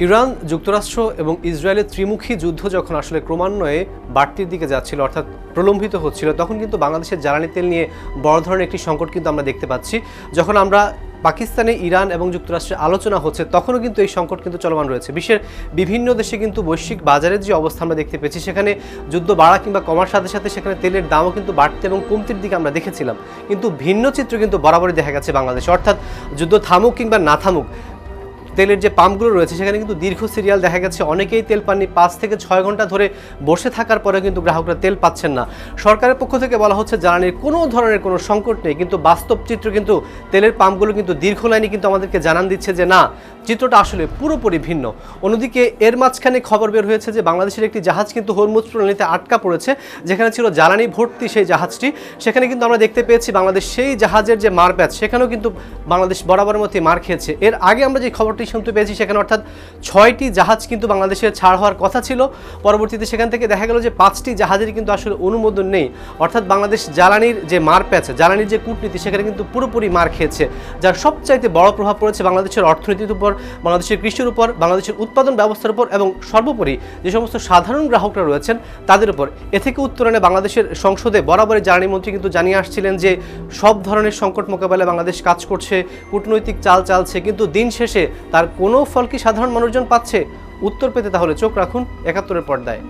Iran, যুক্তরাষ্ট্র এবং ইসরায়েলের ত্রিমুখী যুদ্ধ যখন আসলে ক্রমান্বয়ে বাড়তির দিকে যাচ্ছিল, অর্থাৎ প্রলম্বিত হচ্ছিল, তখন কিন্তু বাংলাদেশের জ্বালানি তেল নিয়ে বড় ধরনের একটি সংকট কিন্তু আমরা দেখতে পাচ্ছি। যখন আমরা পাকিস্তানে ইরান এবং যুক্তরাষ্ট্রের আলোচনা হচ্ছে, তখনও কিন্তু এই সংকট কিন্তু চলমান রয়েছে। বিশ্বের বিভিন্ন দেশে কিন্তু বৈশ্বিক বাজারের যে অবস্থা আমরা দেখতে পেয়েছি, সেখানে যুদ্ধ বাড়া কিংবা কমার সাথে সাথে সেখানে তেলের দামও কিন্তু বাড়তে এবং কমতির দিকে আমরা দেখেছিলাম। কিন্তু ভিন্ন চিত্র কিন্তু বরাবরই দেখা গেছে বাংলাদেশে, অর্থাৎ যুদ্ধ থামুক কিংবা না থামুক, তেলের যে পাম্পগুলো রয়েছে সেখানে কিন্তু দীর্ঘ সিরিয়াল দেখা গেছে। অনেকেই তেল পাননি, 5 থেকে 6 ঘন্টা ধরে বসে থাকার পরে কিন্তু গ্রাহকরা তেল পাচ্ছেন না। সরকারের পক্ষ থেকে বলা হচ্ছে জ্বালানির কোনো ধরনের কোনো সংকট নেই, কিন্তু বাস্তব চিত্র কিন্তু তেলের পাম্পগুলো কিন্তু দীর্ঘ লাইনে কিন্তু আমাদেরকে জানান দিচ্ছে যে না, চিত্রটা আসলে পুরোপুরি ভিন্ন। অন্যদিকে এর মাঝখানে খবর বের হয়েছে যে বাংলাদেশের একটি জাহাজ কিন্তু হরমুজ প্রণালীতে আটকা পড়েছে, যেখানে ছিল জ্বালানি ভর্তি সেই জাহাজটি। সেখানে কিন্তু আমরা দেখতে পেয়েছি বাংলাদেশ সেই জাহাজের যে মার প্যাচ, সেখানেও কিন্তু বাংলাদেশ বরাবরের মতোই মার খেয়েছে। এর আগে আমরা যে খবরটি শুনতে পেয়েছি সেখানে অর্থাৎ 6টি জাহাজ কিন্তু বাংলাদেশের ছাড় হওয়ার কথা ছিল। পরবর্তীতে সেখান থেকে দেখা গেল যে 5টি জাহাজের কিন্তু আসলে অনুমোদন নেই। অর্থাৎ বাংলাদেশ জ্বালানির যে মার প্যাচ, জ্বালানির যে কূটনীতি, সেখানে কিন্তু পুরোপুরি মার খেয়েছে, যার সবচাইতে বড় প্রভাব পড়েছে বাংলাদেশের অর্থনীতির উপর, বাংলাদেশের কৃষির উপর, বাংলাদেশের উৎপাদন ব্যবস্থার উপর এবং সর্বোপরি যে সমস্ত সাধারণ গ্রাহকরা রয়েছেন তাদের উপর। এ থেকে উত্তরণে বাংলাদেশের সংসদে বরাবরই জ্বালানি মন্ত্রী কিন্তু জানিয়ে আসছিলেন যে সব ধরনের সংকট মোকাবেলায় বাংলাদেশ কাজ করছে, কূটনৈতিক চাল চালছে, কিন্তু দিন শেষে তার কোনো ফল কি সাধারণ মানুষজন পাচ্ছে? উত্তর পেতে তাহলে চোখ রাখুন ৭১-এর পর্দায়।